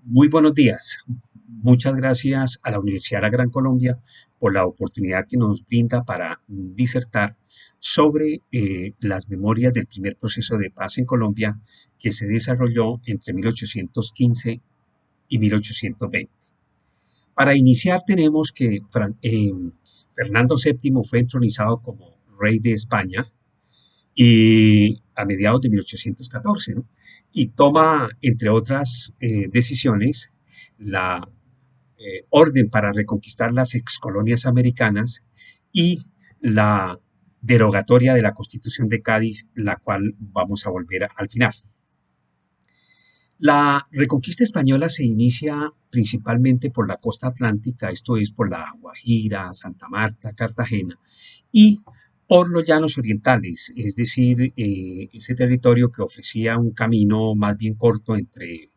Muy buenos días. Muchas gracias a la Universidad de la Gran Colombia por la oportunidad que nos brinda para disertar sobre las memorias del primer proceso de paz en Colombia que se desarrolló entre 1815 y 1820. Para iniciar tenemos que Fernando VII fue entronizado como rey de España y a mediados de 1814, ¿no? Y toma, entre otras decisiones, la orden para reconquistar las excolonias americanas y la derogatoria de la Constitución de Cádiz, la cual vamos a volver al final. La reconquista española se inicia principalmente por la costa atlántica, esto es por la Guajira, Santa Marta, Cartagena, y por los llanos orientales, es decir, ese territorio que ofrecía un camino más bien corto entre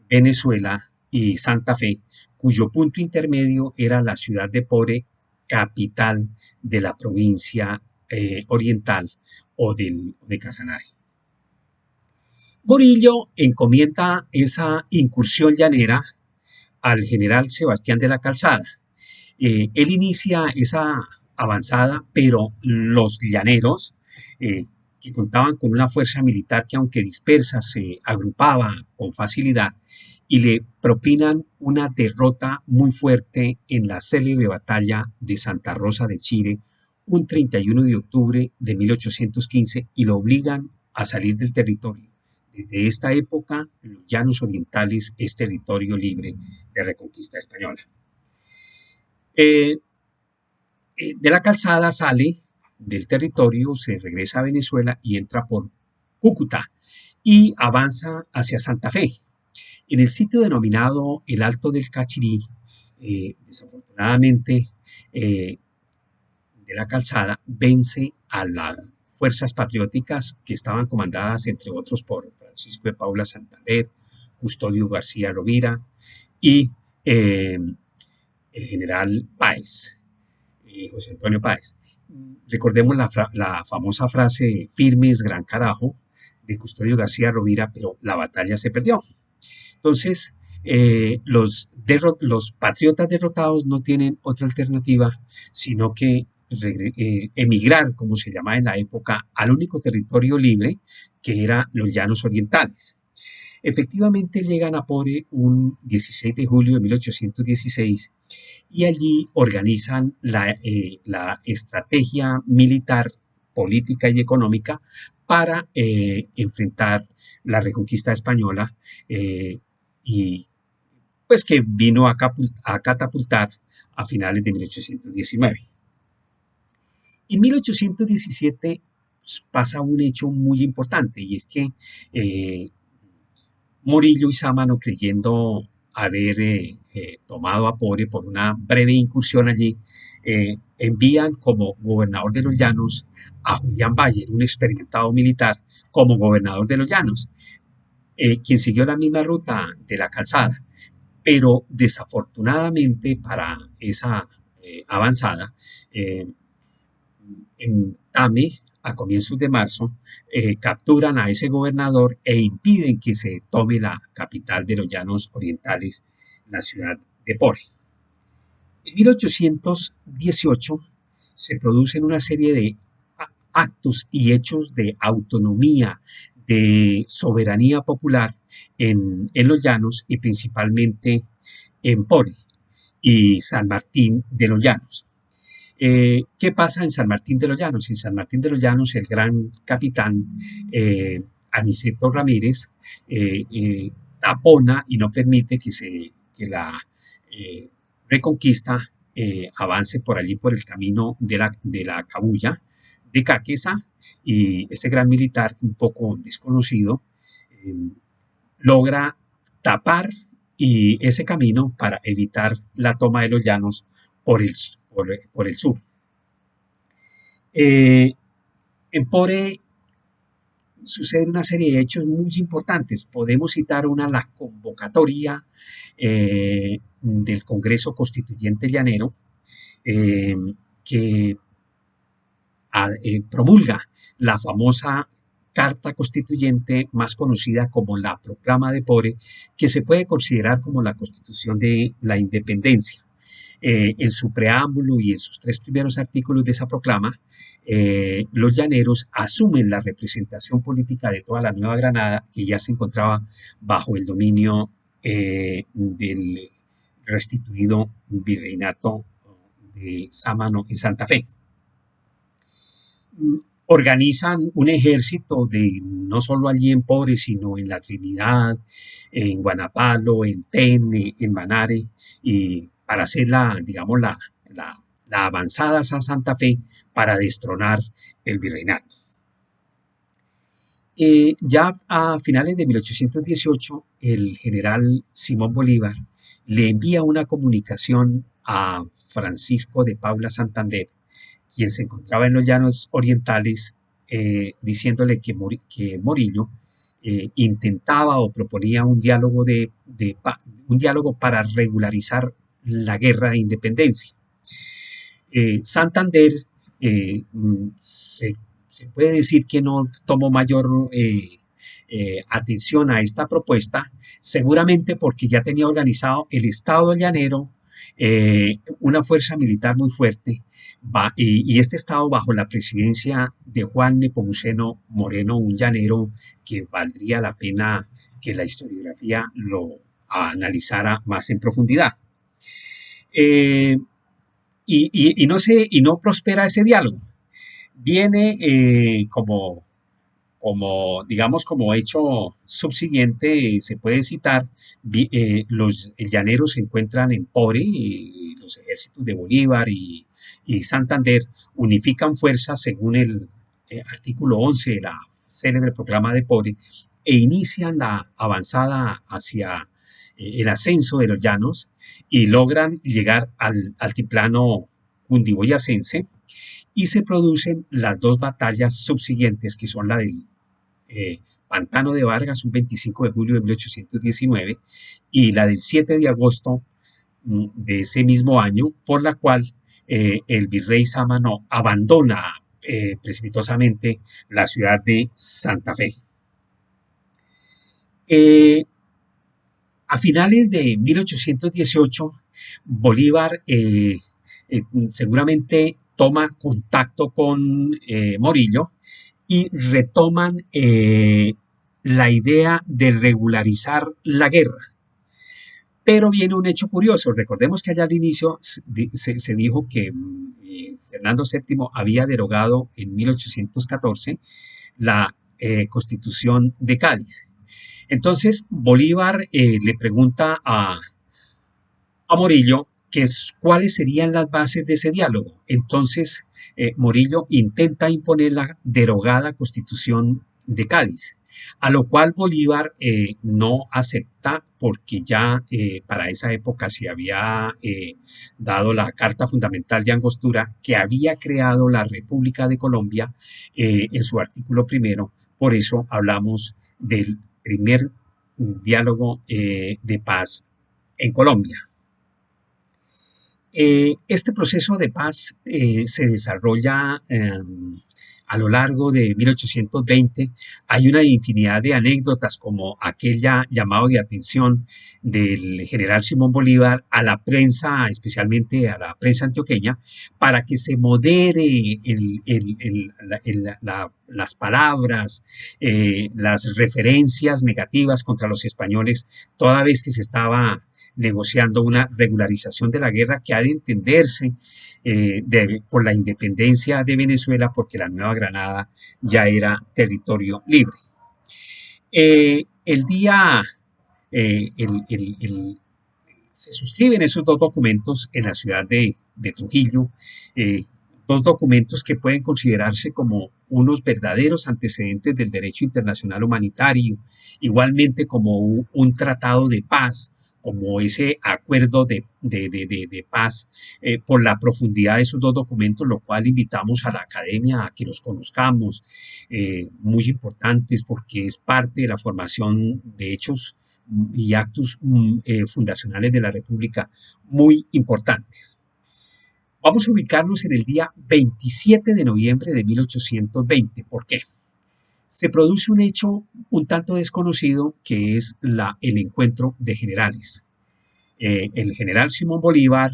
Venezuela y Santa Fe, cuyo punto intermedio era la ciudad de Pore, capital de la provincia oriental de Casanare. Morillo encomienda esa incursión llanera al general Sebastián de la Calzada. Él inicia esa avanzada, pero los llaneros, que contaban con una fuerza militar que aunque dispersa se agrupaba con facilidad y le propinan una derrota muy fuerte en la célebre batalla de Santa Rosa de Chire un 31 de octubre de 1815 y lo obligan a salir del territorio. Desde esta época, los llanos orientales es territorio libre de reconquista española. Eh, de la Calzada sale del territorio, se regresa a Venezuela y entra por Cúcuta y avanza hacia Santa Fe. En el sitio denominado el Alto del Cachirí, desafortunadamente, de la Calzada vence a las fuerzas patrióticas que estaban comandadas, entre otros, por Francisco de Paula Santander, Custodio García Rovira y el general Páez, José Antonio Páez. Recordemos la famosa frase firmes gran carajo de Custodio García Rovira, pero la batalla se perdió. Entonces, los patriotas derrotados no tienen otra alternativa sino que emigrar, como se llamaba en la época, al único territorio libre que era los llanos orientales. Efectivamente llegan a Pore un 16 de julio de 1816 y allí organizan la estrategia militar, política y económica para enfrentar la reconquista española y pues que vino a catapultar a finales de 1819. En 1817 pasa un hecho muy importante y es que Morillo y Sámano, creyendo haber tomado a Pore por una breve incursión allí, envían como gobernador de los Llanos a Julián Bayer, un experimentado militar, como gobernador de los Llanos, quien siguió la misma ruta de la Calzada, pero desafortunadamente para esa avanzada, en Tame, a comienzos de marzo, capturan a ese gobernador e impiden que se tome la capital de los Llanos Orientales, la ciudad de Pore. En 1818 se producen una serie de actos y hechos de autonomía, de soberanía popular en los llanos y principalmente en Pore y San Martín de los Llanos. ¿Qué pasa en San Martín de los Llanos? En San Martín de los Llanos, el gran capitán Aniceto Ramírez tapona y no permite que la reconquista avance por allí, por el camino de la Cabulla de Caquesa, y este gran militar, un poco desconocido, eh, logra tapar y ese camino para evitar la toma de los llanos por por el sur. En Pore sucede una serie de hechos muy importantes. Podemos citar la convocatoria del Congreso Constituyente Llanero, que promulga la famosa carta constituyente más conocida como la Proclama de Pore, que se puede considerar como la constitución de la independencia. En su preámbulo y en sus tres primeros artículos de esa proclama, los llaneros asumen la representación política de toda la Nueva Granada, que ya se encontraba bajo el dominio del restituido virreinato de Sámano en Santa Fe. Organizan un ejército de no solo allí en Pore, sino en la Trinidad, en Guanapalo, en Tene, en Manare, y para hacer digamos, la avanzada a Santa Fe para destronar el virreinato. Ya a finales de 1818, el general Simón Bolívar le envía una comunicación a Francisco de Paula Santander, quien se encontraba en los llanos orientales, diciéndole que Morillo intentaba o proponía un diálogo, un diálogo para regularizar la guerra de independencia. Santander se puede decir que no tomó mayor atención a esta propuesta, seguramente porque ya tenía organizado el Estado llanero, una fuerza militar muy fuerte, y este Estado bajo la presidencia de Juan Nepomuceno Moreno, un llanero que valdría la pena que la historiografía lo analizara más en profundidad. Y no prospera ese diálogo. Viene digamos, como hecho subsiguiente, se puede citar, los llaneros se encuentran en Pore, y los ejércitos de Bolívar y Santander unifican fuerzas según el artículo 11 de la célebre proclama de Pore, e inician la avanzada hacia el ascenso de los llanos y logran llegar al altiplano cundiboyacense, y se producen las dos batallas subsiguientes, que son la del Pantano de Vargas, un 25 de julio de 1819, y la del 7 de agosto de ese mismo año, por la cual el virrey Sámano abandona precipitosamente la ciudad de Santa Fe. A finales de 1818, Bolívar seguramente toma contacto con Morillo, y retoman la idea de regularizar la guerra. Pero viene un hecho curioso. Recordemos que allá al inicio se dijo que Fernando VII había derogado en 1814 la Constitución de Cádiz. Entonces Bolívar le pregunta a Morillo cuáles serían las bases de ese diálogo. Entonces Morillo intenta imponer la derogada Constitución de Cádiz, a lo cual Bolívar no acepta, porque ya para esa época se había dado la Carta Fundamental de Angostura, que había creado la República de Colombia en su artículo primero. Por eso hablamos del primer diálogo de paz en Colombia. Este proceso de paz se desarrolla a lo largo de 1820. Hay una infinidad de anécdotas, como aquella llamado de atención del general Simón Bolívar a la prensa, especialmente a la prensa antioqueña, para que se modere las palabras, las referencias negativas contra los españoles, toda vez que se estaba negociando una regularización de la guerra que ha de entenderse por la independencia de Venezuela, porque la Nueva Granada ya era territorio libre. Se suscriben esos dos documentos en la ciudad de Trujillo, dos documentos que pueden considerarse como unos verdaderos antecedentes del derecho internacional humanitario, igualmente como un tratado de paz, como ese acuerdo de paz, por la profundidad de esos dos documentos, lo cual invitamos a la academia a que los conozcamos, muy importantes porque es parte de la formación de hechos y actos fundacionales de la República muy importantes. Vamos a ubicarnos en el día 27 de noviembre de 1820. ¿Por qué? se produce un hecho un tanto desconocido que es el encuentro de generales. El general Simón Bolívar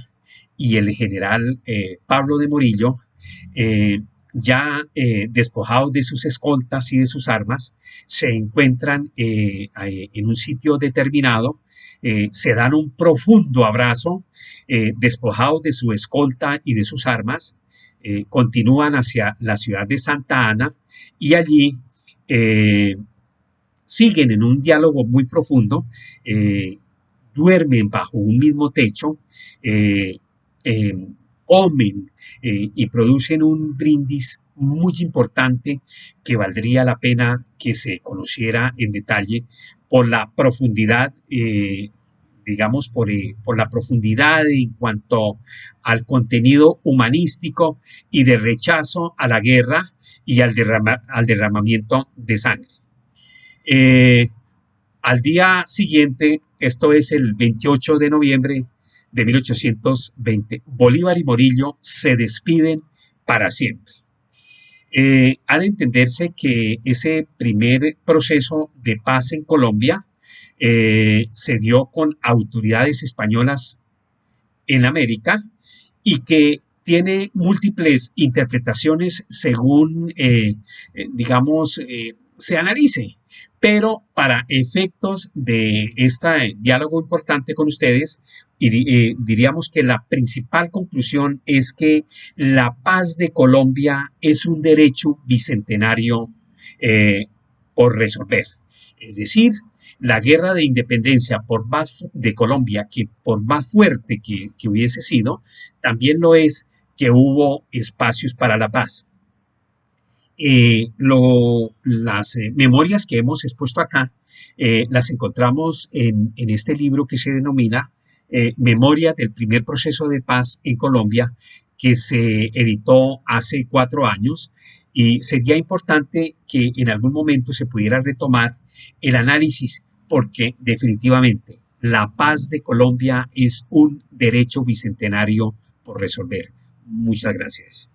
y el general Pablo de Morillo, eh, ya despojados de sus escoltas y de sus armas, se encuentran en un sitio determinado, se dan un profundo abrazo, despojados de su escolta y de sus armas, continúan hacia la ciudad de Santa Ana y allí eh, siguen en un diálogo muy profundo, eh, duermen bajo un mismo techo, eh, eh, comen y producen un brindis muy importante que valdría la pena que se conociera en detalle por la profundidad, digamos, por la profundidad en cuanto al contenido humanístico y de rechazo a la guerra y al derramamiento de sangre. Eh, Al día siguiente, esto es el 28 de noviembre de 1820, Bolívar y Morillo se despiden para siempre. Ha de entenderse que ese primer proceso de paz en Colombia se dio con autoridades españolas en América y que tiene múltiples interpretaciones según, digamos, se analice. Pero para efectos de este diálogo importante con ustedes, diríamos que la principal conclusión es que la paz de Colombia es un derecho bicentenario eh, por resolver. Es decir, la guerra de independencia de Colombia, que por más fuerte que hubiese sido, también lo es que hubo espacios para la paz. Las memorias que hemos expuesto acá las encontramos en este libro que se denomina Memoria del primer proceso de paz en Colombia, que se editó hace 4 años, y sería importante que en algún momento se pudiera retomar el análisis porque definitivamente la paz de Colombia es un derecho bicentenario por resolver. Muchas gracias.